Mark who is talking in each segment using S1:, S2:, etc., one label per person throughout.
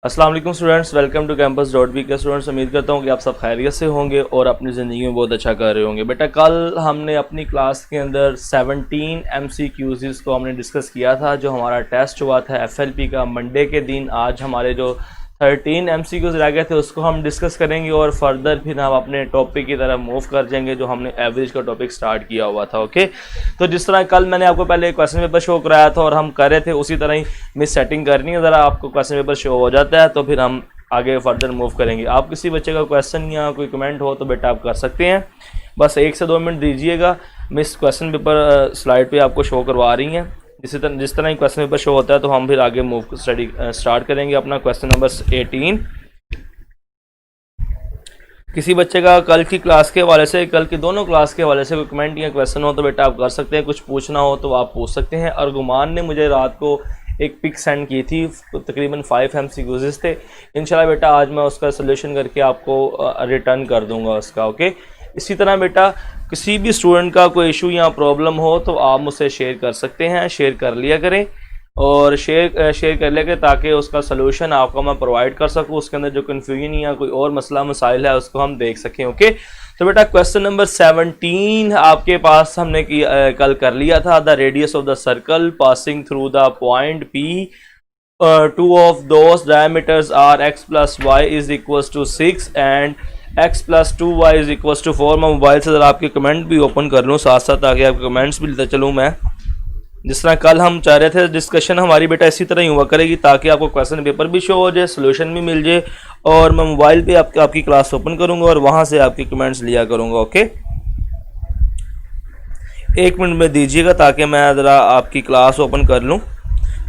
S1: अस्सलाम वालेकुम students, welcome to campus dot V K students. उम्मीद करता हूँ कि आप सब खैरियत से होंगे और अपनी ज़िंदगी में बहुत अच्छा कर रहे होंगे। बेटा, कल हमने अपनी क्लास के अंदर 17 MCQs को हमने डिस्कस किया था। जो हमारा टेस्ट हुआ था FLP का मंडे के दिन, आज हमारे जो 13 MCQs रह गए थे उसको हम डिस्कस करेंगे और फर्दर फिर हम अपने टॉपिक की तरफ मूव कर जाएंगे जो हमने एवरेज का टॉपिक स्टार्ट किया हुआ था। ओके, तो जिस तरह कल मैंने आपको पहले क्वेश्चन पेपर शो कराया था और हम कर रहे थे, उसी तरह ही मिस सेटिंग करनी है। ज़रा आपको क्वेश्चन पेपर शो हो जाता है तो फिर हम आगे फर्दर मूव करेंगे। आप किसी बच्चे का क्वेश्चन या कोई कमेंट हो तो बेटा आप कर सकते हैं, बस 1 से 2 मिनट दीजिएगा। मिस क्वेश्चन पेपर स्लाइड पे आपको शो करवा रही हैं। जिस तरह ही क्वेश्चन पेपर शो होता है तो हम फिर आगे मूव स्टडी स्टार्ट करेंगे। अपना क्वेश्चन नंबर 18, किसी बच्चे का कल की क्लास के हवाले से, कल की दोनों क्लास के हवाले से कोई कमेंट या क्वेश्चन हो तो बेटा आप कर सकते हैं। कुछ पूछना हो तो आप पूछ सकते हैं। अर्गुमान ने मुझे रात को एक पिक सेंड की थी, तकरीबन 5 MCQs थे। इंशाल्लाह बेटा आज मैं उसका सोल्यूशन करके आपको रिटर्न कर दूंगा उसका। ओके, इसी तरह बेटा किसी भी स्टूडेंट का कोई इशू या प्रॉब्लम हो तो आप मुझसे शेयर कर सकते हैं। शेयर कर लिया करें और शेयर कर लिया करें ताकि उसका सलूशन आपको मैं प्रोवाइड कर सकूं। उसके अंदर जो कन्फ्यूजन या कोई और मसला मसाइल है उसको हम देख सकें। ओके, तो बेटा क्वेश्चन नंबर 17 आपके पास हमने कल कर लिया था। The radius of the circle passing through the point P, two of those diameters are x plus y is equals to 6 and x plus 2y is equals to 4। मैं mobile से ज़रा आपके कमेंट भी ओपन कर लूँ साथ साथ, ताकि आपके कमेंट्स भी लेता चलूँ मैं। जिस तरह कल हम चाह रहे थे डिस्कशन हमारी बेटा इसी तरह ही हुआ करेगी ताकि आपको क्वेश्चन पेपर भी शो हो जाए, सोल्यूशन भी मिल जाए, और मैं मोबाइल पे आपकी क्लास ओपन करूँगा और वहाँ से आपके कमेंट्स लिया करूँगा। ओके, 1 मिनट में दीजिएगा ताकि मैं ज़रा आपकी क्लास ओपन कर लूँ,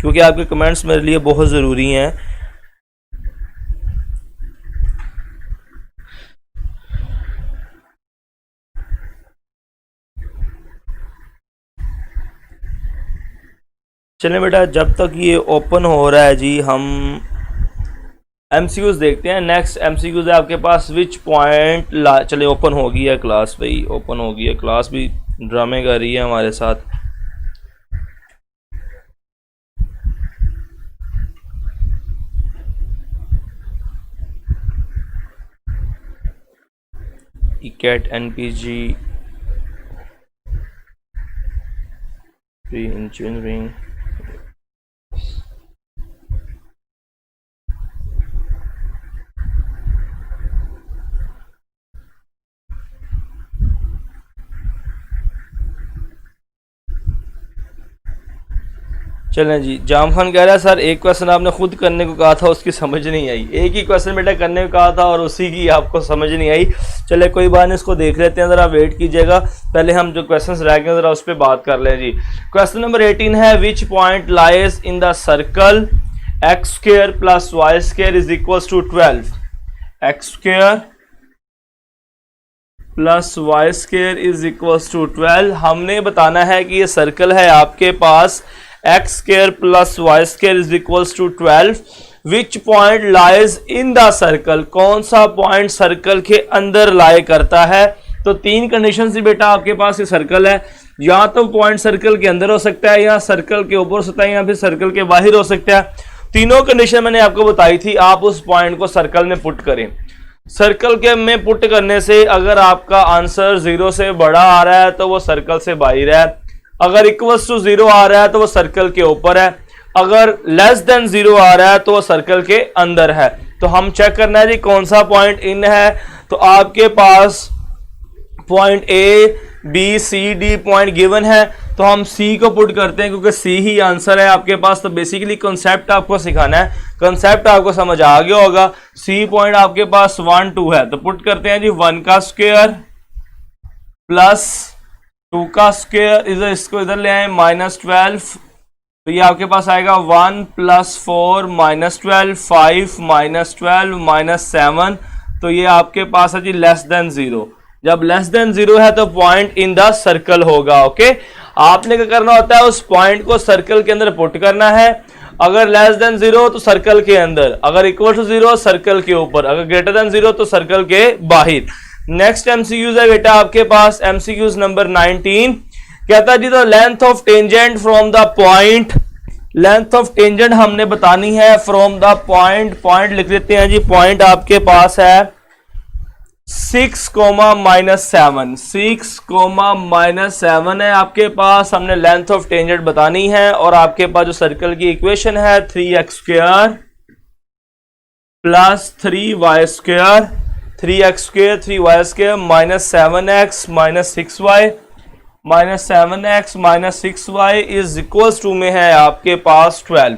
S1: क्योंकि आपके कमेंट्स मेरे लिए बहुत ज़रूरी हैं। चलें बेटा, जब तक ये ओपन हो रहा है जी हम MCQs देखते हैं। नेक्स्ट MCQs है आपके पास, विच पॉइंट चले ओपन हो गई है क्लास भाई, ओपन हो गई है क्लास, भी ड्रामे कर रही है हमारे साथ। ECAT NPG प्री इंजीनियरिंग, चलें जी। जाम खान कह रहा है सर एक क्वेश्चन आपने खुद करने को कहा था उसकी समझ नहीं आई। एक ही क्वेश्चन बेटा करने को कहा था और उसी की आपको समझ नहीं आई। चले कोई बात नहीं, इसको देख लेते हैं, ज़रा वेट कीजिएगा। पहले हम जो क्वेश्चंस रह गए ज़रा उस पर बात कर लें जी। क्वेश्चन नंबर 18 है, which point lies in the circle x square plus y square is equals to 12। x square plus y square is equals to 12। हमने बताना है कि ये सर्कल है आपके पास x square plus y square is equals to 12। Which point lies in the circle, कौन सा पॉइंट सर्कल के अंदर लाई करता है। तो 3 कंडीशन से बेटा आपके पास ये सर्कल है, या तो पॉइंट सर्कल के अंदर हो सकता है, या सर्कल के ऊपर हो सकता है, या फिर सर्कल के बाहर हो सकता है। तीनों कंडीशन मैंने आपको बताई थी। आप उस पॉइंट को सर्कल में पुट करें। सर्कल के में पुट करने से अगर आपका आंसर 0 से बड़ा आ रहा है तो वो सर्कल से बाहर है, अगर इक्वल्स टू 0 आ रहा है तो वो सर्कल के ऊपर है, अगर लेस देन 0 आ रहा है तो वो सर्कल के अंदर है। तो हम चेक करना है जी कौन सा पॉइंट इन है। तो आपके पास point A B C D point given है, तो हम C को पुट करते हैं क्योंकि C ही आंसर है आपके पास। तो बेसिकली कॉन्सेप्ट आपको सिखाना है, कॉन्सेप्ट आपको समझ आ गया होगा। C पॉइंट आपके पास 1 2 है, तो पुट करते हैं जी 1 का स्क्वायर प्लस 2 का स्क्वायर, इसको इधर ले आए -12। तो ये आपके पास आएगा 1 प्लस 4 -12, 5 -12 -7। तो ये आपके पास है जी लेस देन 0। जब लेस देन 0 है तो पॉइंट इन द सर्कल होगा। ओके, आपने क्या करना होता है, उस पॉइंट को सर्कल के अंदर पुट करना है। अगर लेस देन 0 तो सर्कल के अंदर, अगर इक्वल टू 0 सर्कल के ऊपर, अगर ग्रेटर देन 0 तो सर्कल के बाहर। नेक्स्ट MCQs है बेटा आपके पास, MCQs नंबर 19 कहता है जी the length of tangent from the point length of tangent हमने बतानी है फ्रॉम द पॉइंट, पॉइंट लिख देते हैं जी, पॉइंट आपके पास है 6, -7, 6, -7 है आपके पास। हमने लेंथ ऑफ टेंजेंट बतानी है और आपके पास जो सर्कल की इक्वेशन है 3x² + 3y², 3x² 3y² -7x -6y, -7x -6y is equals to में है आपके पास 12।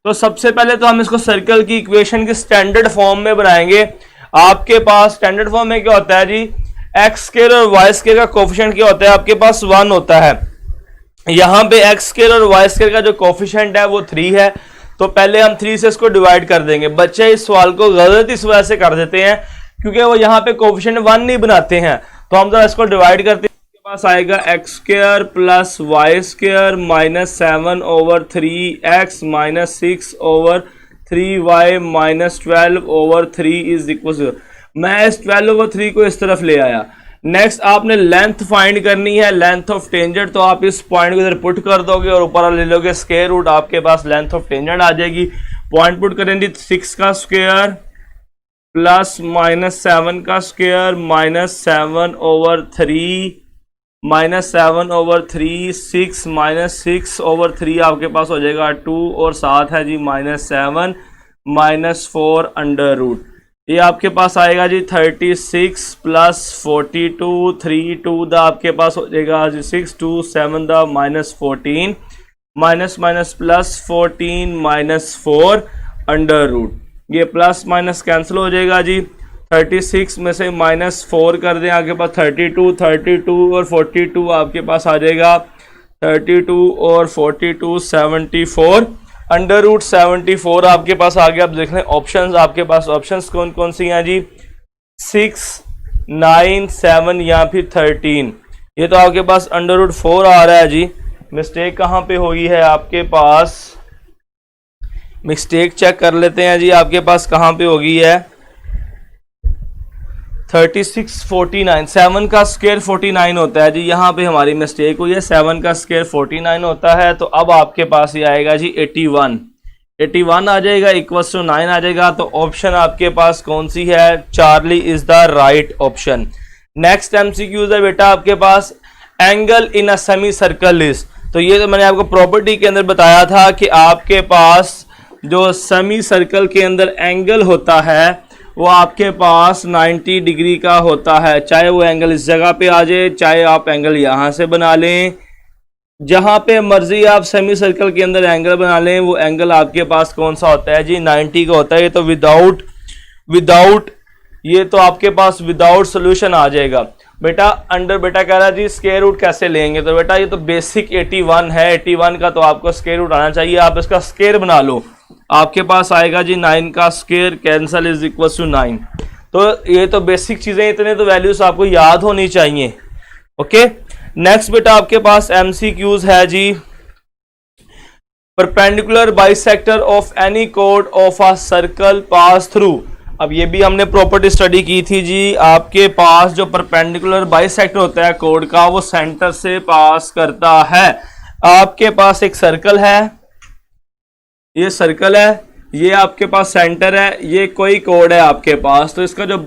S1: तो सबसे पहले तो हम इसको सर्कल की इक्वेशन की स्टैंडर्ड फॉर्म में बनाएंगे। आपके पास स्टैंडर्ड फॉर्म में क्या होता है जी, x² और y² का कोफिशिएंट क्या होता है आपके पास 1 होता है। यहां पे x² और y² का जो कोफिशिएंट है वो 3 है, तो पहले हम 3 से इसको डिवाइड कर देंगे। बच्चे इस सवाल को गलत इस वजह से कर देते हैं क्योंकि वो यहाँ पे कोफिशिएंट 1 नहीं बनाते हैं, तो हम जरा इसको डिवाइड करते हैं। आपके पास आएगा x² + y² -7/3x -6/3y -12/3 is equal. मैं इस 12/3 को इस तरफ ले आया। नेक्स्ट आपने लेंथ फाइंड करनी है, लेंथ ऑफ टेंजेंट, तो आप इस पॉइंट को इधर पुट कर दोगे और ऊपर ले लोगे स्क्वायर रूट, आपके पास लेंथ ऑफ टेंजेंट आ जाएगी। पॉइंट पुट करेंगे 6 का स्क्वायर प्लस -7 का स्क्वायर -7/3 -7/3 6 -6/3 आपके पास हो जाएगा 2 और साथ है जी -7 -4 अंडर रूट। ये आपके पास आएगा जी 36 + 42 3 2 द आपके पास हो जाएगा जी 6 2 7 द -14 -+14 -4 अंडर रूट। ये प्लस माइनस कैंसिल हो जाएगा जी। 36 में से -4 कर दें, आपके पास 32 और 42 आपके पास आ जाएगा 32 और 42 74 अंडर रूट 74 आपके पास आ गया। अब देख लें ऑप्शंस, आपके पास ऑप्शंस कौन कौन सी हैं जी, 6 9 7 या फिर 13। ये तो आपके पास अंडर रूट 4 आ रहा है जी। मिस्टेक कहाँ पे हुई है आपके पास, मिस्टेक चेक कर लेते हैं जी, आपके पास कहाँ पे होगी है 36 49 7 का स्क्वायर 49 होता है जी। यहाँ पे हमारी मिस्टेक हुई है, 7 का स्क्वायर 49 होता है। तो अब आपके पास ये आएगा जी 81 आ जाएगा इक्वल्स टू 9 आ जाएगा। तो ऑप्शन आपके पास कौन सी है, Charlie is the right option. Next MCQs है बेटा आपके पास, angle in a semi circle is. तो ये तो मैंने आपको प्रॉपर्टी के अंदर बताया था कि आपके पास जो सेमी सर्कल के अंदर एंगल होता है वो आपके पास 90 डिग्री का होता है, चाहे वो एंगल इस जगह पे आ जाए, चाहे आप एंगल यहां से बना लें, जहां पे मर्जी आप सेमी सर्कल के अंदर एंगल बना लें, वो एंगल आपके पास कौन सा होता है जी 90 का होता है। ये तो विदाउट ये तो आपके पास विदाउट सोल्यूशन आ जाएगा बेटा। अंडर बेटा कह रहा है जी स्क्वायर रूट कैसे लेंगे, तो बेटा ये तो बेसिक 81 है, 81 का तो आपको स्क्वायर रूट आना चाहिए। आप इसका स्क्वायर बना लो, आपके पास आएगा जी 9 का square cancel is equal to 9। तो ये तो बेसिक चीजें, इतने तो वैल्यूज आपको याद होनी चाहिए। ओके, नेक्स्ट बेटा आपके पास एमसीक्यूज है जी, परपेंडिकुलर बाइसेक्टर ऑफ एनी कोड of a circle pass through. अब ये भी हमने प्रॉपर्टी स्टडी की थी जी। आपके पास जो परपेंडिकुलर बाइसेक्टर होता है कोड का, वो सेंटर से पास करता है। आपके पास एक सर्कल है, ये सर्कल है, ये आपके पास सेंटर है, ये कोई कोड है आपके पास। तो इसका जो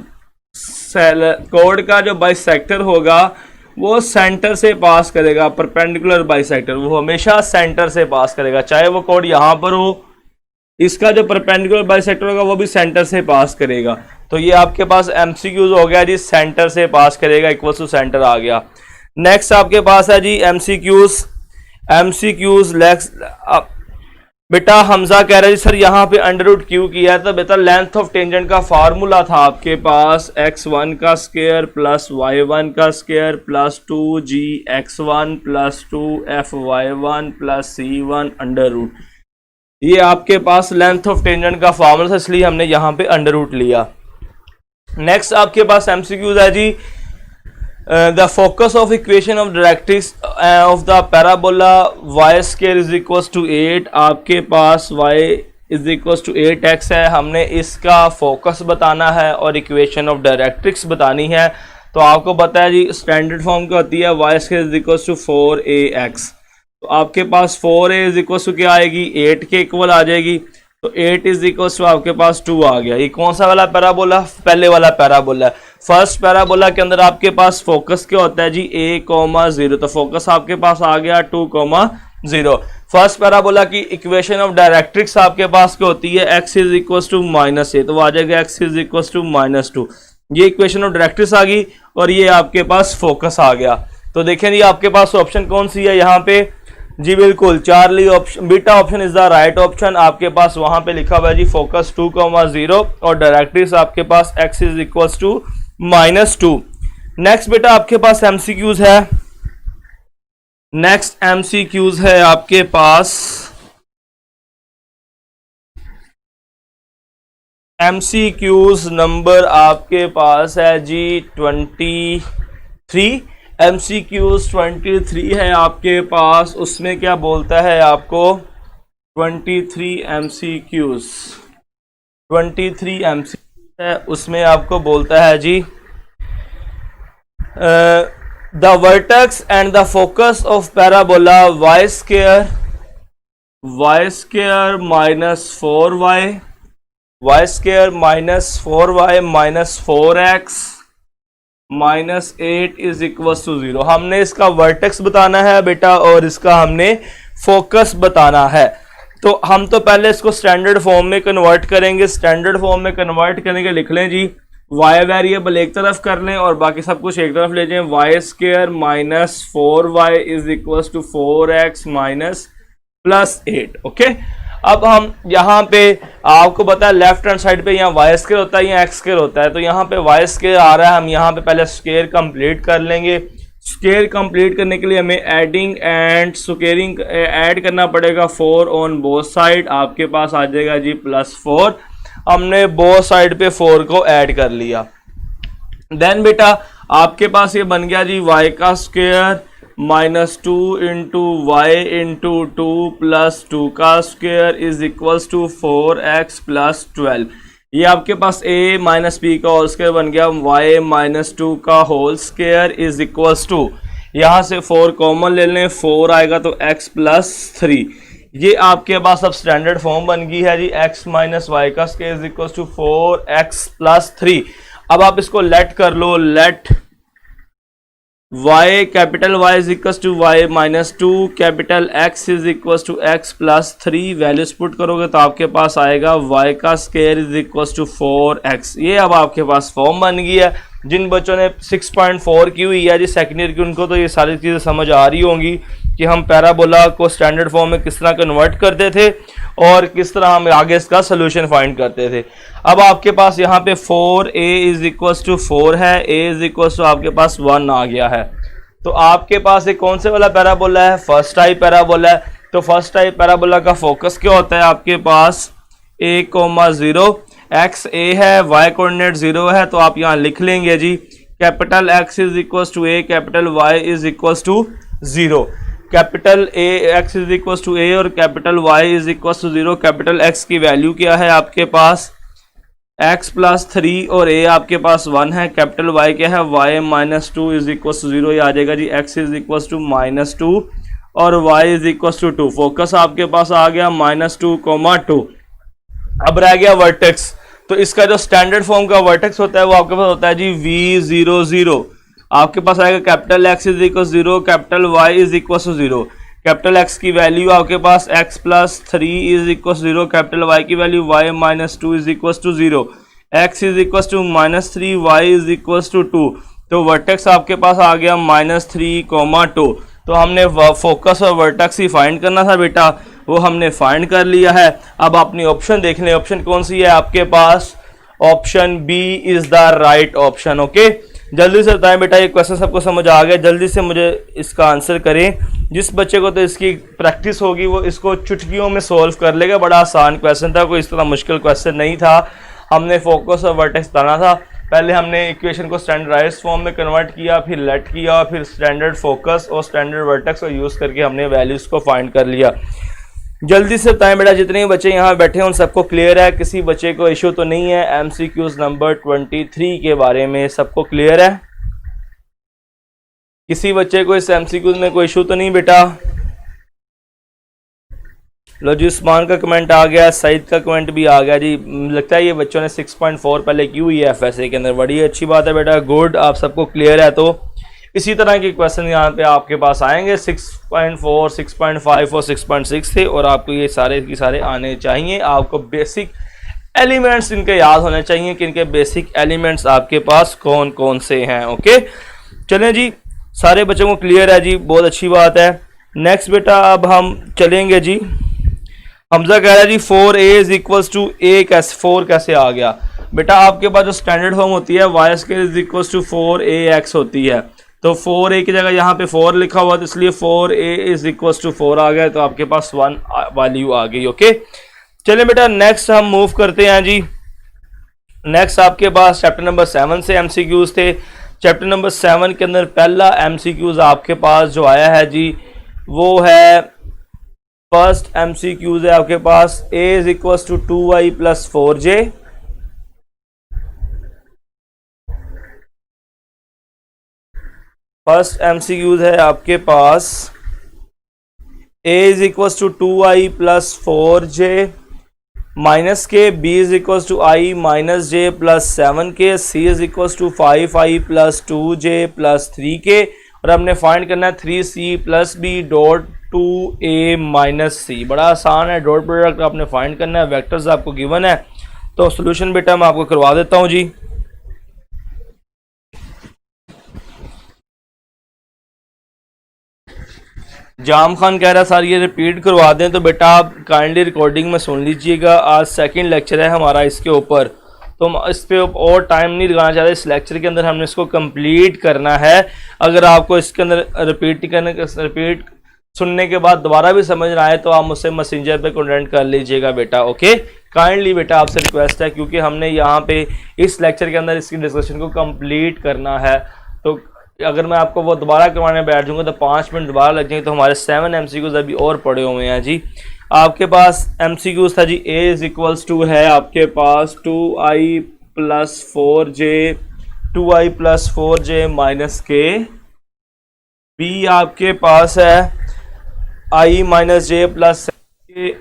S1: कोड का जो बाइसेक्टर होगा वो सेंटर से पास करेगा। परपेंडिकुलर बाइसेक्टर वो हमेशा सेंटर से पास करेगा, चाहे वो कोड यहां पर हो, इसका जो परपेंडिकुलर बाइसेक्टर होगा वो भी सेंटर से पास करेगा। तो ये आपके पास एमसीक्यूज हो गया जी, सेंटर से पास करेगा इक्वल टू सेंटर आ गया। नेक्स्ट आपके पास है जी एमसीक्यूज बेटा हमजा कह रहा है जी सर यहाँ पे अंडर रूट क्यों किया है, तो बेटा लेंथ ऑफ टेंजेंट का फार्मूला था आपके पास x1 का स्क्वायर प्लस y1 का square plus 2gx1 plus 2fy1 plus c1 under root. ये आपके पास लेंथ ऑफ टेंजेंट का फार्मूला था, इसलिए हमने यहाँ पे अंडर रूट लिया। नेक्स्ट आपके पास एमसीक्यूज है जी, the focus of equation of directrix of the parabola y square is equals to 8। आपके पास y is equals to 8x है, हमने इसका फोकस बताना है और इक्वेशन ऑफ डायरेक्ट्रिक्स बतानी है। तो आपको पता है जी स्टैंडर्ड फॉर्म क्या होती है, y square is equals to 4ax। तो आपके पास 4a इज इक्वल टू क्या आएगी, 8 के इक्वल आ जाएगी। तो 8 इज इक्वल टू आपके पास 2 आ गया। ये कौन सा वाला पैराबोला, पहले वाला पैराबोला है। फर्स्ट पैराबोला के अंदर आपके पास फोकस क्या होता है जी, a,0, तो फोकस आपके पास आ गया 2,0। फर्स्ट पैराबोला की इक्वेशन ऑफ डायरेक्ट्रिक्स आपके पास क्या होती है, x is equal to -a, तो वो आ जाएगा x इज इक्वल टू -2। ये इक्वेशन ऑफ डायरेक्ट्रिक्स आ गई और ये आपके पास फोकस आ गया। तो देखें जी आपके पास ऑप्शन कौन सी है यहाँ पे जी, बिल्कुल Charlie option, beta option is the right option. आपके पास वहां पे लिखा हुआ है जी फोकस 2,0 और डायरेक्ट्रिक्स आपके पास x is equal to -2। Next बेटा आपके पास एमसीक्यूज है। नेक्स्ट एमसीक्यूज है आपके पास, एमसीक्यूज नंबर आपके पास है जी 23। एमसीक्यूज 23 है आपके पास। उसमें क्या बोलता है आपको, 23 एमसीक्यूज है, उसमें आपको बोलता है जी the vertex and the focus of parabola y square -4y, y square -4y -4x -8 is equal to 0। हमने इसका वर्टेक्स बताना है बेटा और इसका हमने फोकस बताना है। तो हम तो पहले इसको स्टैंडर्ड फॉर्म में कन्वर्ट करेंगे। स्टैंडर्ड फॉर्म में कन्वर्ट करने के लिख लें जी, y वेरिएबल एक तरफ कर लें और बाकी सब कुछ एक तरफ ले जाएं। y square -4y is equal to 4x +8। Okay, अब हम यहाँ पे आपको पता है लेफ्ट हैंड साइड पे यहाँ वाई स्क्वायर होता है, यहाँ एक्स स्क्वायर होता है, तो यहाँ पे वाई स्क्वायर आ रहा है। हम यहाँ पे पहले स्क्वायर कंप्लीट कर लेंगे। स्क्वायर कंप्लीट करने के लिए हमें एडिंग एंड स्क्वेयरिंग ऐड करना पड़ेगा 4 ऑन बोथ साइड। आपके पास आ जाएगा जी +4। हमने बोथ साइड पे 4 को ऐड कर लिया। देन बेटा आपके पास ये बन गया जी y का स्क्वायर -2 इंटू वाई इंटू 2 + 2 का square is equals to 4x + 12। ये आपके पास a - b का होल स्क्वायर बन गया। y - 2 का whole square is equals to, यहाँ से 4 कॉमन ले लें, 4 आएगा तो x + 3। ये आपके पास अब स्टैंडर्ड फॉर्म बन गई है जी, x - y का square is equals to 4x + 3। अब आप इसको लेट कर लो, let y capital Y is equal to y - 2, capital X is equal to x + 3। Values put करोगे तो आपके पास आएगा y का square is equal to 4x। ये अब आपके पास फॉर्म बन गई है। जिन बच्चों ने 6.4 की हुई है जी सेकेंड ईयर की, उनको तो ये सारी चीज़ें समझ आ रही होंगी कि हम पैराबोला को स्टैंडर्ड फॉर्म में किस तरह कन्वर्ट करते थे और किस तरह हम आगे इसका सोल्यूशन फाइंड करते थे। अब आपके पास यहाँ पे 4a इज इक्वल टू 4 है, a इज इक्वल टू आपके पास 1 आ गया है। तो आपके पास एक कौन से वाला पैराबोला है, फर्स्ट टाइप पैराबोला है। तो फर्स्ट टाइप पैराबोला का फोकस क्या होता है आपके पास, a,0, x a है, y कोऑर्डिनेट 0 है, तो आप यहाँ लिख लेंगे जी capital X is equal to a, capital Y is equal to 0। Capital x is equal to a और capital Y is equal to 0। Capital X की वैल्यू क्या है आपके पास, x + 3 और a आपके पास 1 है। कैपिटल Y क्या है, y - 2 इज इक्वल टू 0। ये आ जाएगा जी x इज इक्वल टू -2 और y is equal to 2। Focus आपके पास आ गया -2,2। अब रह गया वर्टेक्स। तो इसका जो स्टैंडर्ड फॉर्म का वर्टेक्स होता है वो आपके पास होता है जी v00। आपके पास आएगा capital X is equal 0, capital Y is equal to 0। Capital X की वैल्यू आपके पास x + 3 is equal 0, capital Y की value y - 2 is equal to 0, x is equal to -3, y is equal to 2। तो vertex आपके पास आ गया -3,2। तो हमने फोकस और वर्टेक्स ही फाइंड करना था बेटा, वो हमने फाइंड कर लिया है। अब अपनी ऑप्शन देख लें, ऑप्शन कौन सी है आपके पास, option B is the right option. Okay, जल्दी से बताएं बेटा, ये क्वेश्चन सबको समझ आ गया, जल्दी से मुझे इसका आंसर करें। जिस बच्चे को तो इसकी प्रैक्टिस होगी वो इसको चुटकियों में सॉल्व कर लेगा। बड़ा आसान क्वेश्चन था, कोई इस तरह मुश्किल क्वेश्चन नहीं था। हमने फोकस और वर्टेक्स बताना था। पहले हमने इक्वेशन को स्टैंडर्डाइज फॉर्म में कन्वर्ट किया, फिर लेट किया, फिर स्टैंडर्ड फोकस और स्टैंडर्ड वर्टेक्स को यूज़ करके हमने वैल्यूज़ को फाइंड कर लिया। जल्दी से बताएं बेटा, जितने बच्चे यहाँ बैठे हैं उन सबको क्लियर है, किसी बच्चे को इशू तो नहीं है एमसीक्यूज नंबर 23 के बारे में, सबको क्लियर है? किसी बच्चे को इस एमसीक्यूज में कोई इशू तो नहीं बेटा? लो जी, उस्मान का कमेंट आ गया, सईद का कमेंट भी आ गया जी। लगता है ये बच्चों ने 6.4 पहले की हुई है एफएसए के अंदर। बड़ी अच्छी बात है बेटा, गुड, आप सबको क्लियर है। तो इसी तरह के क्वेश्चन यहाँ पे आपके पास आएंगे। 6.4, 6.5 और 6.6 थे, और आपको ये सारे के सारे आने चाहिए। आपको बेसिक एलिमेंट्स इनके याद होने चाहिए कि इनके बेसिक एलिमेंट्स आपके पास कौन कौन से हैं। ओके, चलें जी, सारे बच्चों को क्लियर है जी, बहुत अच्छी बात है। नेक्स्ट बेटा अब हम चलेंगे जी। हमजा कह रहा है जी 4a is equals to a, कैसे 4 कैसे आ गया बेटा? आपके पास जो स्टैंडर्ड फॉर्म होती है y square is equals to 4ax होती है। तो 4a की जगह यहाँ पे 4 लिखा हुआ, तो इसलिए 4a इज इक्वल्स टू 4 आ गया, तो आपके पास 1 वैल्यू आ गई। ओके, चलिए बेटा नेक्स्ट हम मूव करते हैं जी। नेक्स्ट आपके पास चैप्टर नंबर 7 से एमसीक्यूज थे। चैप्टर नंबर 7 के अंदर पहला एमसीक्यूज आपके पास जो आया है जी, वो है फर्स्ट एमसीक्यूज है आपके पास a is equals to 2y plus 4j। First MCQs है आपके पास a is equals to 2y plus 4j minus K, b is equals to i minus j plus 7 K, c is equals to 5i plus 2j plus 3 K, और हमने find करना है 3c plus b dot 2a minus c। बड़ा आसान है, dot product आपने find करना है, वेक्टर्स आपको गिवन है। तो सॉल्यूशन बेटा मैं आपको करवा देता हूं जी। जाम खान कह रहा सर ये रिपीट करवा दें, तो बेटा आप काइंडली रिकॉर्डिंग में सुन लीजिएगा। आज सेकंड लेक्चर है हमारा इसके ऊपर, तो हम इस पे और टाइम नहीं लगाना चाहते। इस लेक्चर के अंदर हमने इसको कंप्लीट करना है। अगर आपको इसके अंदर रिपीट सुनने के बाद दोबारा भी समझ ना आए, तो आप मुझसे मैसेंजर पे कॉन्टेक्ट कर लीजिएगा बेटा। ओके, काइंडली बेटा आपसे रिक्वेस्ट है, क्योंकि हमने यहाँ पे इस लेक्चर के अंदर इसकी डिस्कशन को कंप्लीट करना है। तो अगर मैं आपको वो दोबारा करवाने बैठ जाऊँगा तो 5 मिनट दोबारा लग जाएंगे। तो हमारे 7 MCQs अभी और पड़े हुए हैं जी। आपके पास MCQs था जी, a इज इक्वल्स टू है आपके पास 2i plus 4j minus K, b आपके पास है i minus J plus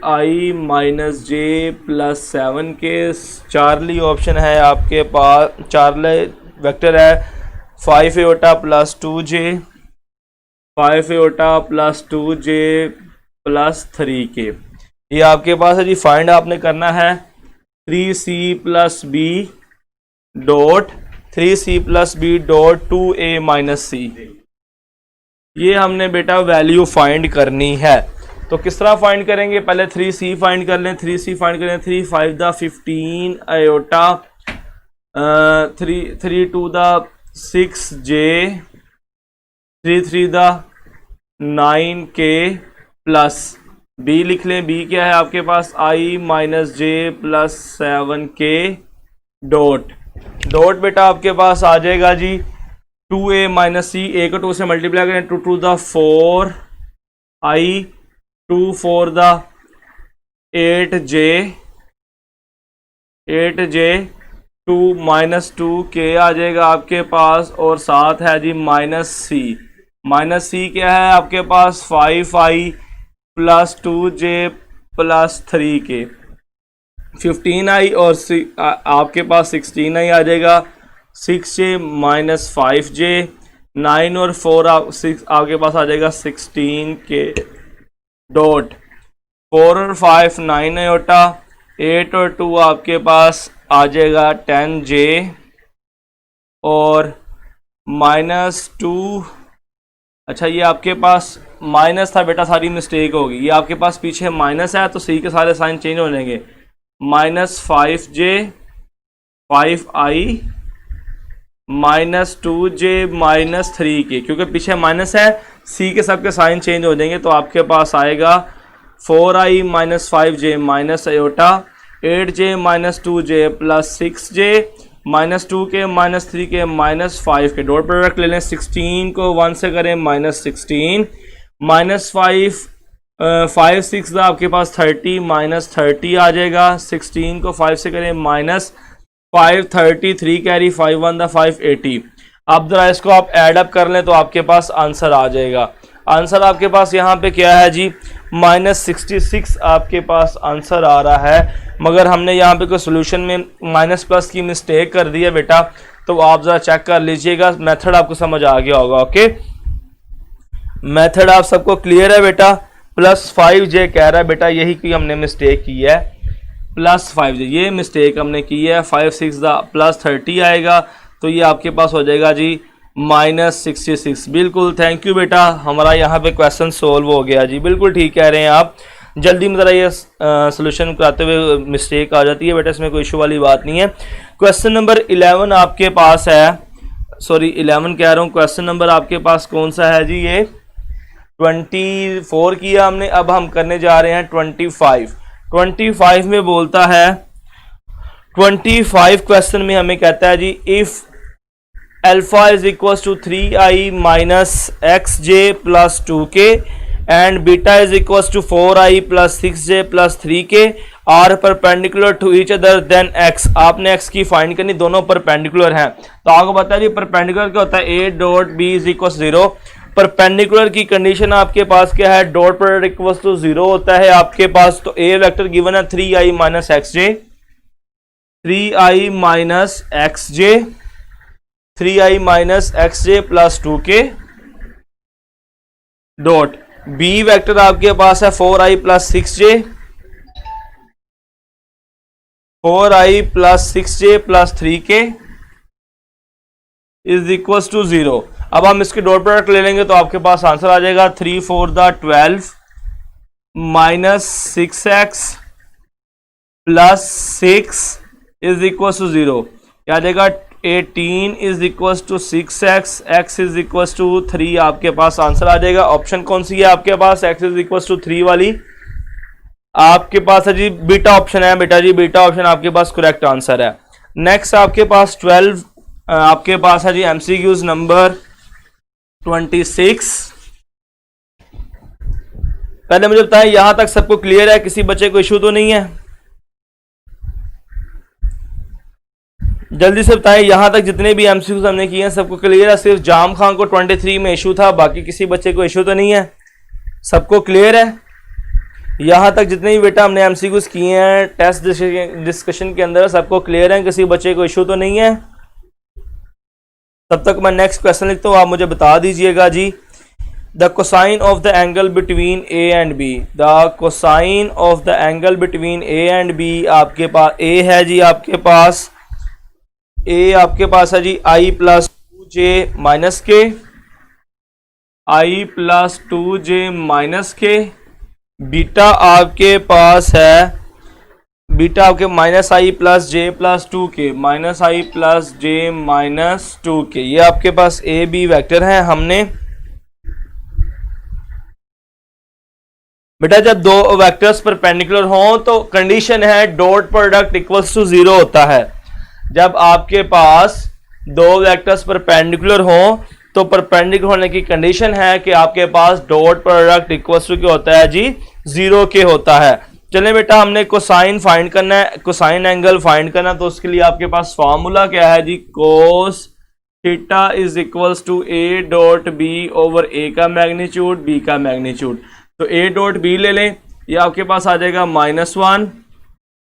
S1: i minus J plus 7 के। चार्ली ऑप्शन है आपके पास, चार्ली वेक्टर है 5 एटा प्लस 2j, 5 एटा प्लस 2j प्लस 3 के। ये आपके पास है जी। फाइंड आपने करना है 3c plus b dot 2a minus c। ये हमने बेटा वैल्यू फाइंड करनी है। तो किस तरह फाइंड करेंगे? पहले 3c फाइंड कर लें। 3c फाइंड करें, 3 5 the 15 iota, 3 2 the 6j, 3 3 the 9k plus b लिख लें। b क्या है आपके पास? i minus J plus 7k dot बेटा आपके पास आ जाएगा जी 2a माइनस सी। a को 2 से मल्टीप्लाई करें, 2 2 the 4 i, 2 4 the 8j 2 minus 2k आ जाएगा आपके पास, और साथ है जी माइनस सी। माइनस सी क्या है आपके पास? 5i plus 2j plus 3k, 15i और आपके पास 16i आ जाएगा, 6j माइनस 5j, 9 और 4 6 आपके पास आ जाएगा 16k डॉट 4 और 5 9 आयोटा, 8 और 2 आपके पास आ जाएगा 10j और माइनस 2। अच्छा, ये आपके पास माइनस था बेटा, सारी मिस्टेक होगी। ये आपके पास पीछे माइनस है, तो सी के सारे साइन चेंज हो जाएंगे। Minus 5j 5i minus 2j minus 3k, क्योंकि पीछे माइनस है, सी के सबके साइन चेंज हो जाएंगे। तो आपके पास आएगा 4i minus 5j minus iota, 8j minus 2j plus 6j minus 2k minus 3k minus 5k। Dot product ले लें, 16 को 1 से करें माइनस 16, माइनस 5 6 आपके पास 30 माइनस 30 आ जाएगा। 16 को 5 से करें माइनस 5 33 कैरी 5 1 द 5 80। अब जरा इसको आप ऐड अप कर लें तो आपके पास आंसर आ जाएगा। आंसर आपके पास यहाँ पे क्या है जी? -66 आपके पास आंसर आ रहा है। मगर हमने यहाँ पे कोई सोल्यूशन में माइनस प्लस की मिस्टेक कर दी है बेटा, तो आप ज़रा चेक कर लीजिएगा। मेथड आपको समझ आ गया होगा। ओके, मेथड आप सबको क्लियर है बेटा। +5j कह रहा है बेटा, यही कोई हमने मिस्टेक की है। +5j ये मिस्टेक हमने की है। 5 6 +30 आएगा, तो ये आपके पास हो जाएगा जी -66। बिल्कुल, थैंक यू बेटा, हमारा यहाँ पे क्वेश्चन सोल्व हो गया जी। बिल्कुल ठीक कह रहे हैं आप। जल्दी में ज़रा ये सोल्यूशन कराते हुए मिस्टेक आ जाती है बेटा, इसमें कोई इशू वाली बात नहीं है। क्वेश्चन नंबर 11 आपके पास है, सॉरी 11 कह रहा हूँ, क्वेश्चन नंबर आपके पास कौन सा है जी? ये 24 किया हमने, अब हम करने जा रहे हैं 25। 25 में बोलता है, 25 क्वेश्चन में हमें कहता है जी, if alpha is equal to 3i minus xj plus 2k and beta is equal to 4i plus 6j plus 3k are perpendicular to each other then x। आपने x की फाइंड करनी, दोनों परपेंडिकुलर हैं। तो आपको पता है जी परपेंडिकुलर क्या होता है? a dot b is equal 0। Perpendicular की कंडीशन आपके पास क्या है? डॉट प्रोडक्ट इक्वल टू 0 होता है आपके पास। तो a वेक्टर गिवन है 3i minus xj, 3i minus xj, 3i minus xj plus 2k dot b vector आपके पास है 4i plus 6j, 4i plus 6j plus 3k is equal to 0। अब हम इसके डॉट प्रोडक्ट ले लेंगे तो आपके पास आंसर आ जाएगा 3 4 12 minus 6x plus 6 is equal to 0। क्या आ जाएगा? 18 is equal to 6x, x is equal to 3 आपके पास आंसर आ जाएगा। ऑप्शन कौन सी है आपके पास? x इज इक्वल टू 3 वाली आपके पास है जी, बीटा ऑप्शन है बेटा जी, बीटा ऑप्शन आपके पास करेक्ट आंसर है। नेक्स्ट आपके पास 12 आपके पास है जी एमसीक्यूज नंबर 26। पहले मुझे बताएं यहां तक सबको क्लियर है? किसी बच्चे को इशू तो नहीं है? जल्दी से बताएं, यहां तक जितने भी एमसीक्यूज हमने किए हैं सबको क्लियर है? सिर्फ जाम खान को 23 में इशू था, बाकी किसी बच्चे को इशू तो नहीं है? सबको क्लियर है? यहां तक जितने भी बेटा हमने एमसीक्यूज किए हैं टेस्ट डिस्कशन के अंदर, सबको क्लियर है? किसी बच्चे को इशू तो नहीं है? तब तक मैं नेक्स्ट क्वेश्चन लिखता हूँ, आप मुझे बता दीजिएगा जी। The cosine of the angle between A and B, the cosine of the angle between A and B आपके पास ए है जी, आपके पास ए आपके पास है जी i प्लस 2j माइनस के, i प्लस 2j माइनस के। बीटा आपके पास है, बीटा आपके माइनस आई प्लस जे प्लस 2k, माइनस आई प्लस जे माइनस 2k। ये आपके पास ए बी वेक्टर है। हमने बेटा जब दो वेक्टर्स परपेंडिकुलर हों तो कंडीशन है डॉट प्रोडक्ट इक्वल्स टू 0 होता है। जब आपके पास दो वेक्टर्स परपेंडिकुलर हों तो परपेंडिकुलर होने की कंडीशन है कि आपके पास डॉट प्रोडक्ट इक्वल्स टू क्या होता है जी? 0 के होता है। चलें बेटा, हमने कोसाइन फाइंड करना है, कोसाइन एंगल फाइंड करना, तो उसके लिए आपके पास फॉर्मूला क्या है जी? Cos theta is equals to A dot B over A का मैग्नीट्यूड बी का मैग्नीट्यूड। तो ए डॉट बी ले लें, ये आपके पास आ जाएगा -1,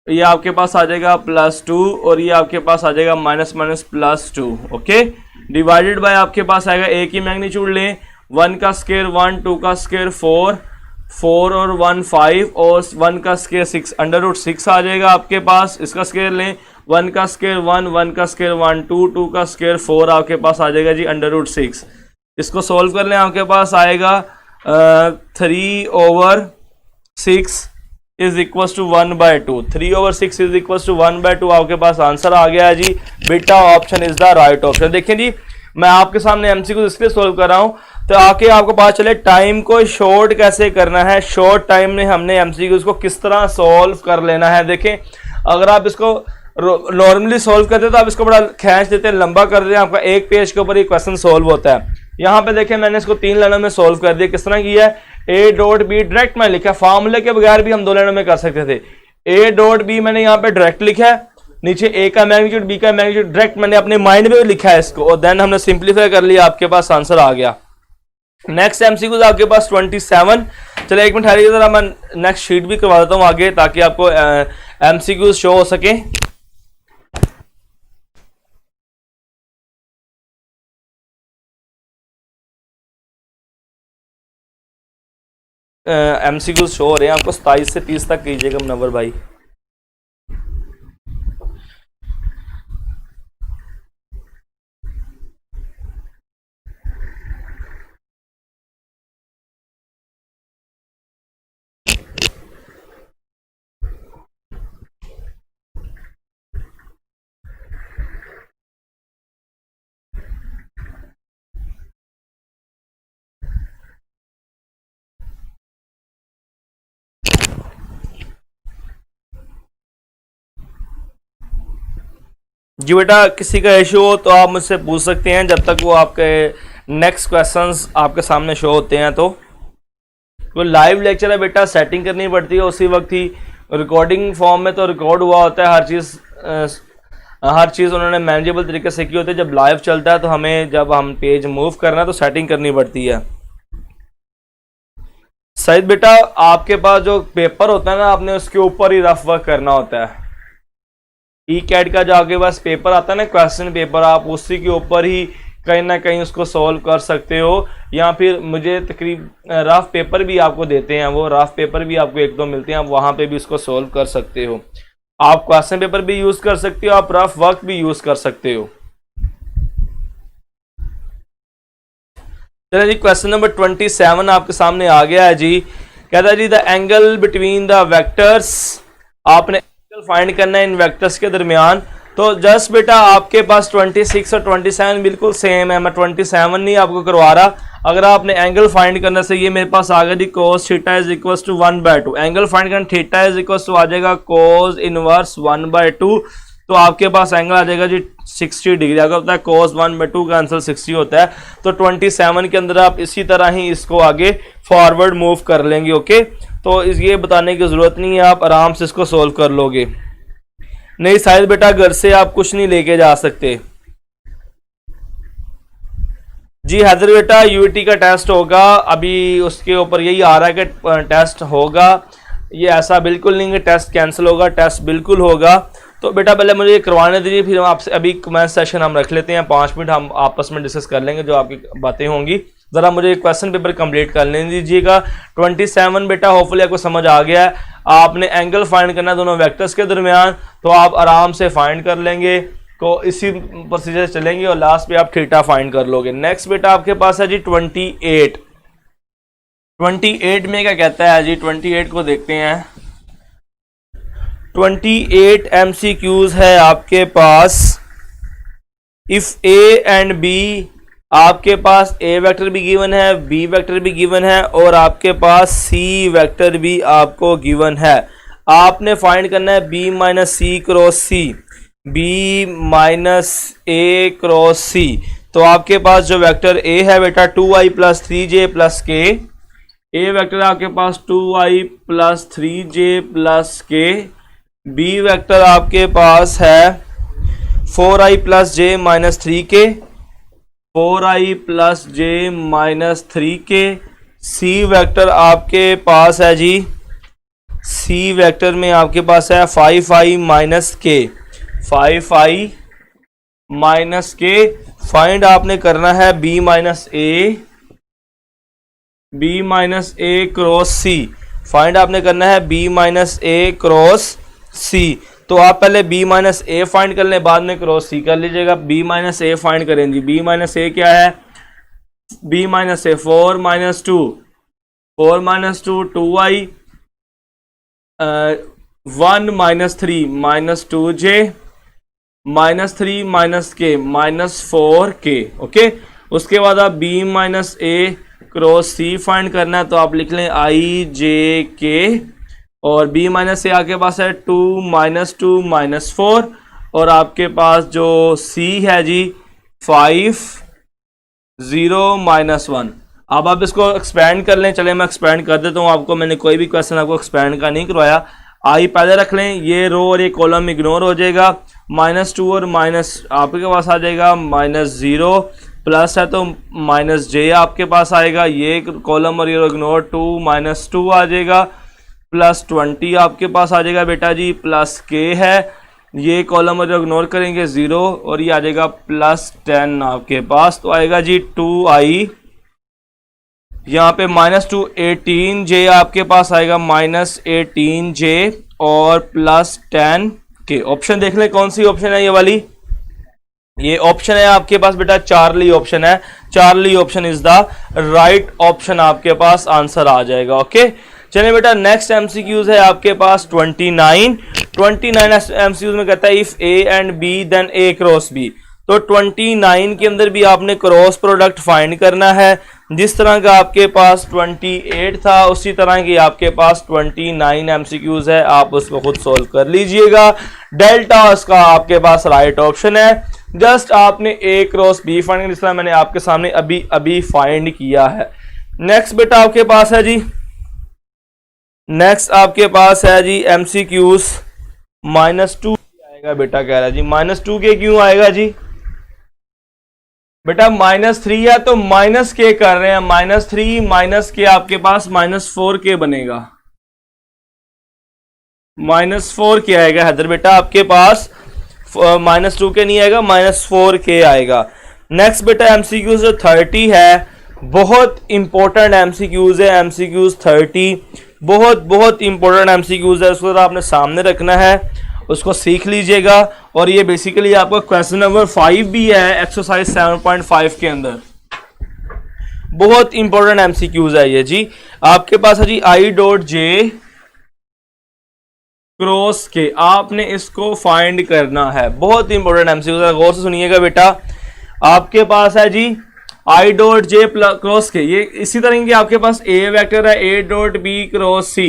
S1: ये आपके पास आ जाएगा +2 और ये आपके पास आ जाएगा -+2। ओके, डिवाइडेड बाय आपके पास आएगा ए की मैग्नीट्यूड लें, 1 का स्क्वायर 1, 2 का स्क्वायर 4, 4 और 1 5 और 1 का स्क्वायर 6, √6 आ जाएगा आपके पास। इसका स्क्वायर लें, 1 का स्क्वायर 1, 1 का स्क्वायर 1, 2, 2 का स्क्वायर 4 आपके पास आ जाएगा जी √6। इसको सॉल्व कर लें, आपके पास आएगा 3/6 is equal to 1/2। 3/6 is equal to 1/2 आपके पास आंसर आ गया है जी। Beta option is the right option. देखिए जी, मैं आपके सामने एमसीक्यू इसलिए सॉल्व कर रहा हूं तो आके आपको पता चले टाइम को शॉर्ट कैसे करना है, शॉर्ट टाइम में हमने एमसीक्यूज को किस तरह सॉल्व कर लेना है। देखें, अगर आप इसको नॉर्मली सॉल्व करते तो आप इसको बड़ा खींच देते हैं, लंबा कर देते हैं, आपका एक पेज के ऊपर ये क्वेश्चन सॉल्व होता है। यहाँ पे देखें मैंने इसको 3 लाइनों में सॉल्व कर दिया। किस तरह किया है? ए डॉट बी डायरेक्ट मैंने लिखा, फार्मूले के बगैर भी हम 2 लाइनों में कर सकते थे। ए डॉट बी मैंने यहाँ पे डायरेक्ट लिखा है, नीचे ए का मैग्नीट्यूड बी का मैग्नीट्यूड डायरेक्ट मैंने अपने माइंड में लिखा है इसको, और देन हमने सिंप्लीफाई कर लिया, आपके पास आंसर आ गया। नेक्स्ट एमसीक्यू आपके पास 27। चलिए एक मिनट ठहरिए जरा, मैं नेक्स्ट शीट भी करवा देता हूँ आगे ताकि आपको एमसीक्यू शो हो सके। एमसीक्यू शो हो रहे हैं आपको, 27 से 30 तक कीजिएगा मुनव्वर भाई। जी बेटा, किसी का इशू हो तो आप मुझसे पूछ सकते हैं जब तक वो आपके नेक्स्ट क्वेश्चंस आपके सामने शो होते हैं। तो लाइव लेक्चर है बेटा, सेटिंग करनी पड़ती है उसी वक्त ही। रिकॉर्डिंग फॉर्म में तो रिकॉर्ड हुआ होता है हर चीज़ उन्होंने मैनेजेबल तरीके से की होती है। जब लाइव चलता है तो हमें, जब हम पेज मूव करना है तो सेटिंग करनी पड़ती है। सईद बेटा, आपके पास जो पेपर होता है ना, आपने उसके ऊपर ही रफ वर्क करना होता है। ई कैट का जो आपके पास पेपर आता है ना, क्वेश्चन पेपर, आप उसी के ऊपर ही कहीं ना कहीं उसको सॉल्व कर सकते हो। या फिर मुझे तकरीब रफ पेपर भी आपको देते हैं, वो रफ पेपर भी आपको एक दो मिलते हैं, आप वहाँ पे भी उसको सॉल्व कर सकते हो। आप क्वेश्चन पेपर भी यूज़ कर सकते हो, आप रफ वर्क भी यूज़ कर सकते हो। चलिए जी, क्वेश्चन नंबर 27 आपके सामने आ गया है जी। कहता है जी, the angle between the vectors, आपने एंगल फाइंड करना है इन वेक्टर्स के दरमियान। तो जस्ट बेटा आपके पास 26 और 27 बिल्कुल सेम है, मैं 27 नहीं आपको करवा रहा। अगर आपने एंगल फाइंड करना से, ये मेरे पास आ गया जी, cos theta is equal to 1/2। Angle find करना, थीटा इज इक्वल टू आ जाएगा cos इनवर्स 1/2। तो आपके पास एंगल आ जाएगा जी 60 डिग्री। अगर होता है cos 1/2 का आंसर 60 होता है, तो 27 के अंदर आप इसी तरह ही इसको आगे फॉरवर्ड मूव कर लेंगे। ओके, तो ये बताने की ज़रूरत नहीं है, आप आराम से इसको सोल्व कर लोगे। नहीं शायद बेटा, घर से आप कुछ नहीं लेके जा सकते। जी हैदर बेटा, यूईटी का टेस्ट होगा, अभी उसके ऊपर यही आ रहा है कि टेस्ट होगा। ये ऐसा बिल्कुल नहीं है टेस्ट कैंसिल होगा, टेस्ट बिल्कुल होगा। तो बेटा पहले मुझे ये करवाने दीजिए, फिर हम आपसे अभी कमेंट सेशन हम रख लेते हैं, 5 मिनट हम आपस में डिस्कस कर लेंगे जो आपकी बातें होंगी। ज़रा मुझे क्वेश्चन पेपर कंप्लीट कर लेने दीजिएगा। 27 बेटा होपफुली आपको समझ आ गया है। आपने एंगल फाइंड करना है दोनों वेक्टर्स के दरमियान, तो आप आराम से फाइंड कर लेंगे, तो इसी प्रोसीजर चलेंगे और लास्ट पे आप थीटा फाइंड कर लोगे। नेक्स्ट बेटा आपके पास है जी 28। 28 में क्या कहता है जी, 28 को देखते हैं। 28 MCQs है आपके पास। इफ ए एंड बी, आपके पास ए वेक्टर भी गिवन है, बी वेक्टर भी गिवन है और आपके पास सी वेक्टर भी आपको गिवन है। आपने फाइंड करना है बी माइनस सी क्रॉस सी, बी माइनस ए क्रॉस सी। तो आपके पास जो वेक्टर ए है बेटा 2i प्लस 3j प्लस के, ए वेक्टर आपके पास 2i प्लस 3j प्लस के। बी वेक्टर आपके पास है 4i plus j minus 3k, 4i plus j minus 3k। C vector आपके पास है जी, सी वेक्टर में आपके पास है 5i minus k, 5i minus k। Find आपने करना है b minus a cross C, find आपने करना है b minus a cross C. तो आप पहले b माइनस ए फाइंड कर लें, बाद में क्रॉस सी कर लीजिएगा। b माइनस ए फाइंड करें जी, b माइनस ए क्या है, b माइनस ए 4 minus 2, 4 minus 2 2i, 1 minus 3 minus 2j minus 3 minus k minus 4k। Okay, उसके बाद आप b माइनस ए क्रॉस सी फाइंड करना है, तो आप लिख लें i j k, और b माइनस ए आपके पास है 2 माइनस 2 माइनस 4, और आपके पास जो c है जी 5 0 माइनस 1। अब आप इसको एक्सपेंड कर लें, चले मैं एक्सपेंड कर देता हूँ आपको, मैंने कोई भी क्वेश्चन आपको एक्सपेंड का नहीं करवाया। आई पहले रख लें, ये रो और ये कॉलम इग्नोर हो जाएगा, -2 और माइनस आपके पास आ जाएगा -0, प्लस है तो माइनस जे आपके पास आएगा, ये कॉलम और ये इग्नोर, 2 माइनस 2 आ जाएगा, प्लस 20 आपके पास आ जाएगा बेटा जी, प्लस के है, ये कॉलम और इग्नोर करेंगे 0 और ये आ जाएगा प्लस 10 आपके पास, तो आएगा जी 2i, यहाँ पे माइनस 2 18 जे आपके पास आएगा, माइनस 18 जे और प्लस 10 के। ऑप्शन देख लें कौन सी ऑप्शन है ये वाली, ये ऑप्शन है आपके पास बेटा चार्ली ऑप्शन है, Charlie option is the right option, आपके पास आंसर आ जाएगा। ओके चलिए बेटा नेक्स्ट एमसीक्यूज है आपके पास 29 एमसीक्यूज में कहता है if A and B then A cross B, तो 29 के अंदर भी आपने क्रॉस प्रोडक्ट फाइंड करना है, जिस तरह का आपके पास 28 था उसी तरह की आपके पास 29 एमसीक्यूज है, आप उसको खुद सोल्व कर लीजिएगा। डेल्टा उसका आपके पास राइट ऑप्शन है, जस्ट आपने ए क्रॉस बी फाइंड करना, जिस तरह मैंने आपके सामने अभी फाइंड किया है। नेक्स्ट बेटा आपके पास है जी, नेक्स्ट आपके पास है जी एमसीक्यूज -2 आएगा बेटा, कह रहा है जी -2 के क्यों आएगा जी बेटा, -3 है तो माइनस के कर रहे हैं, -3 माइनस के आपके पास -4 के बनेगा, -4 के आएगा हैदर बेटा आपके पास, -2 के नहीं आएगा, -4 के आएगा। नेक्स्ट बेटा एमसीक्यूज 30 है, बहुत इंपॉर्टेंट एमसीक्यूज है, एमसीक्यूज 30 बहुत इंपॉर्टेंट एमसीक्यूज है, उसको आपने सामने रखना है, उसको सीख लीजिएगा। और ये बेसिकली आपका क्वेश्चन नंबर 5 भी है एक्सरसाइज 7.5 के अंदर, बहुत इंपॉर्टेंट एमसीक्यूज है ये जी। आपके पास है जी i.j क्रॉस के, आपने इसको फाइंड करना है, बहुत इंपॉर्टेंट एमसीक्यूज है, गौर से सुनिएगा बेटा। आपके पास है जी i.j क्रॉस के, ये इसी तरह की आपके पास a वेक्टर है, a.b क्रॉस c,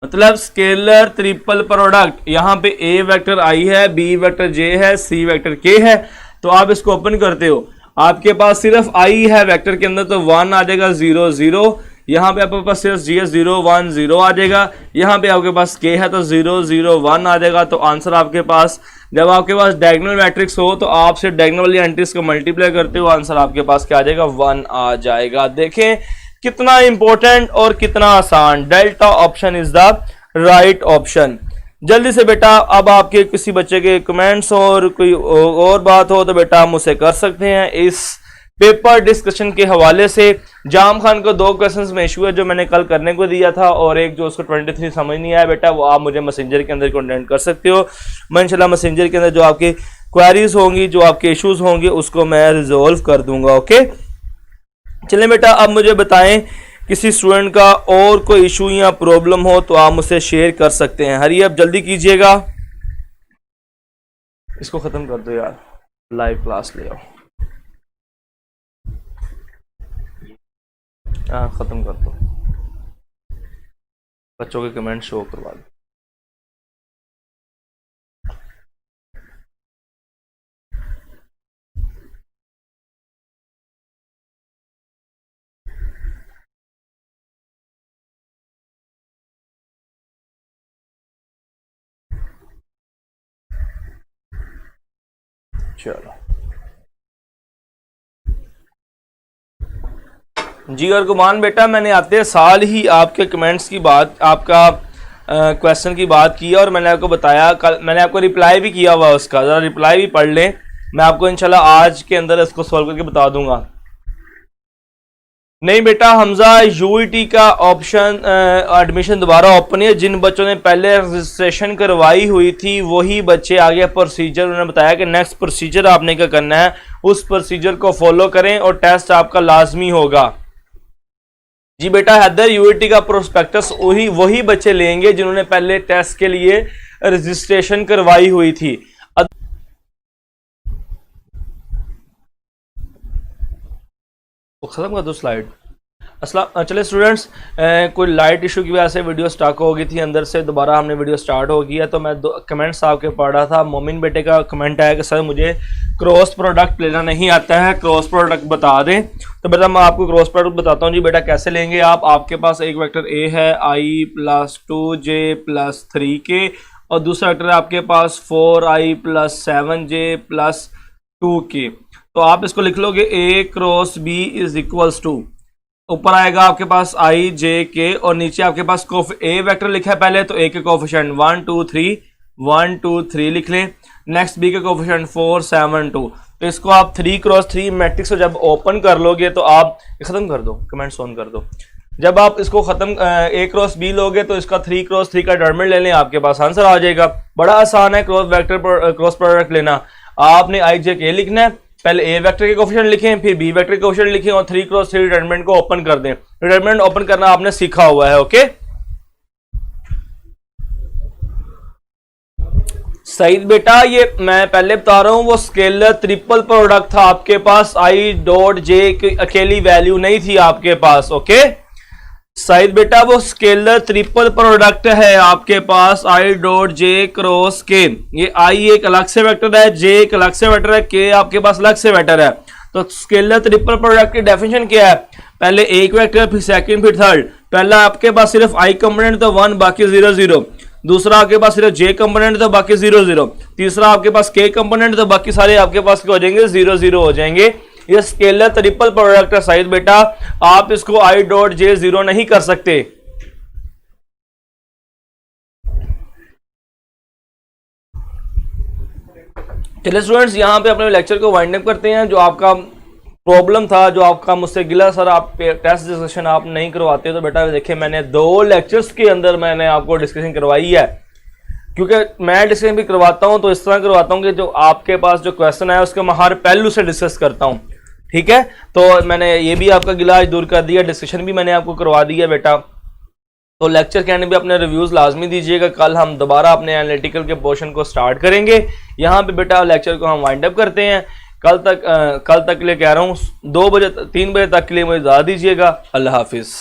S1: मतलब स्केलर ट्रिपल प्रोडक्ट, यहाँ पे a वेक्टर i है, b वेक्टर j है, c वेक्टर k है, तो आप इसको ओपन करते हो, आपके पास सिर्फ i है वेक्टर के अंदर तो 1 आ जाएगा, 0 0, यहाँ पे आपके पास सिर्फ g 0 1 0 आ जाएगा, यहाँ पे आपके पास k है तो 0 0 1 आ जाएगा, तो आंसर आपके पास, जब आपके पास डायगोनल मैट्रिक्स हो तो आप सिर्फ डायगोनल वाली एंट्रीज को मल्टीप्लाई करते हो, आंसर आपके पास क्या आ जाएगा 1 आ जाएगा। देखें कितना इंपॉर्टेंट और कितना आसान, delta option is the right option. जल्दी से बेटा अब आपके किसी बच्चे के कमेंट्स और कोई और बात हो तो बेटा हम उसे कर सकते हैं। इस पेपर डिस्कशन के हवाले से जाम खान को 2 क्वेश्चंस में इशू है जो मैंने कल करने को दिया था, और एक जो उसको 23 समझ नहीं आया बेटा, वो आप मुझे मैसेंजर के अंदर कॉन्टेक्ट कर सकते हो, मैं इंशाल्लाह मैसेंजर के अंदर जो आपकी क्वेरीज होंगी, जो आपके इश्यूज होंगे उसको मैं रिजोल्व कर दूंगा। ओके चलिए बेटा अब मुझे बताएं किसी स्टूडेंट का और कोई इशू या प्रॉब्लम हो तो आप मुझसे शेयर कर सकते हैं। हरी अब जल्दी कीजिएगा, इसको खत्म कर दो यार, लाइव क्लास ले आओ, हाँ खत्म कर दो, बच्चों के कमेंट शो करवा दो। चलो जी, और गुमान बेटा मैंने आते साल ही आपके कमेंट्स की बात, आपका क्वेश्चन की बात की और मैंने आपको बताया, कल मैंने आपको रिप्लाई भी किया हुआ उसका, ज़रा रिप्लाई भी पढ़ लें, मैं आपको इंशाल्लाह आज के अंदर इसको सॉल्व करके बता दूंगा। नहीं बेटा हमजा यूईटी का ऑप्शन एडमिशन दोबारा ओपन है, जिन बच्चों ने पहले रजिस्ट्रेशन करवाई हुई थी वही बच्चे आगे प्रोसीजर, उन्होंने बताया कि नेक्स्ट प्रोसीजर आपने क्या करना है, उस प्रोसीजर को फॉलो करें और टेस्ट आपका लाजमी होगा। जी बेटा हैदर यूईटी का प्रोस्पेक्टस वही बच्चे लेंगे जिन्होंने पहले टेस्ट के लिए रजिस्ट्रेशन करवाई हुई थी। खत्म कर दो स्लाइड। चले स्टूडेंट्स, कोई लाइट इशू की वजह से वीडियो स्टॉक हो गई थी अंदर से, दोबारा हमने वीडियो स्टार्ट हो गया, तो मैं कमेंट्स आपके पढ़ रहा था। मोमिन बेटे का कमेंट आया कि सर मुझे क्रॉस प्रोडक्ट लेना नहीं आता है, क्रॉस प्रोडक्ट बता दें। तो बेटा मैं आपको क्रॉस प्रोडक्ट बताता हूँ जी। बेटा कैसे लेंगे आप, आपके पास एक वेक्टर ए है i + 2j + 3k और दूसरा वेक्टर है आपके पास 4i + 7j + 2k। तो आप इसको लिख लोगे A cross B is equals to, ऊपर आएगा आपके पास आई जे के और नीचे आपके पास ए वेक्टर लिखा है पहले, तो ए के कोफिशिएंट 1 2 3 1 2 3 लिख लें। नेक्स्ट बी के कोफिशिएंट 4 7 2। तो इसको आप 3 क्रॉस 3 मैट्रिक्स को जब ओपन कर लोगे तो आप खत्म कर दो, कमेंट्स ऑन कर दो। जब आप इसको खत्म ए क्रॉस बी लोगे तो इसका 3 क्रॉस 3 का डिटरमिनेंट ले लें, आपके पास आंसर आ जाएगा। बड़ा आसान है क्रॉस वेक्टर पर क्रॉस प्रोडक्ट लेना। आपने आई जे के लिखना है, पहले ए वेक्टर के कोफिशिएंट लिखें, फिर बी वेक्टर के कोफिशिएंट लिखें और 3 क्रॉस 3 डिटरमिनेंट को ओपन कर दें। डिटरमिनेंट ओपन करना आपने सीखा हुआ है। ओके सईद बेटा, ये मैं पहले बता रहा हूं वो स्केलर ट्रिपल प्रोडक्ट था आपके पास, आई डॉट जे की अकेली वैल्यू नहीं थी आपके पास। ओके सईद बेटा, वो स्केलर ट्रिपल प्रोडक्ट है आपके पास, आई डॉट जे क्रॉस के। ये आई एक अलग से वेक्टर है, जे एक अलग से वेक्टर है, के आपके पास अलग से वेक्टर है। तो स्केलर ट्रिपल प्रोडक्ट की डेफिनेशन क्या है? पहले एक वेक्टर, फिर सेकंड, फिर थर्ड। पहला आपके पास सिर्फ आई कंपोनेंट तो 1, बाकी 0 0। दूसरा आपके पास सिर्फ जे कंपोनेंट तो बाकी 0 0। तीसरा आपके पास के कंपोनेंट तो बाकी सारे आपके पास क्या हो जाएंगे? 0 0 हो जाएंगे। ये स्केलर ट्रिपल प्रोडक्ट है साइज बेटा, आप इसको आई डॉट जे 0 नहीं कर सकते। चलिए स्टूडेंट्स, यहां पे अपने लेक्चर को वाइंड अप करते हैं। जो आपका प्रॉब्लम था, जो आपका मुझसे गिला सर आप टेस्ट डिस्कशन आप नहीं करवाते, तो बेटा देखिए मैंने 2 लेक्चर्स के अंदर मैंने आपको डिस्कशन करवाई है। क्योंकि मैं डिस्कशन भी करवाता हूं तो इस तरह करवाता हूं कि जो आपके पास जो क्वेश्चन है उसके मैं हर पहलू से डिस्कस करता हूं। ठीक है, तो मैंने ये भी आपका गिला आज दूर कर दिया, डिस्कशन भी मैंने आपको करवा दिया बेटा। तो लेक्चर के आने भी अपने रिव्यूज लाजमी दीजिएगा। कल हम दोबारा अपने एनालिटिकल के पोर्शन को स्टार्ट करेंगे। यहाँ पे बेटा लेक्चर को हम वाइंड अप करते हैं। कल तक के लिए कह रहा हूँ 2 बजे 3 बजे तक के लिए मुझे इजाज़त दीजिएगा। अल्लाह हाफिज़।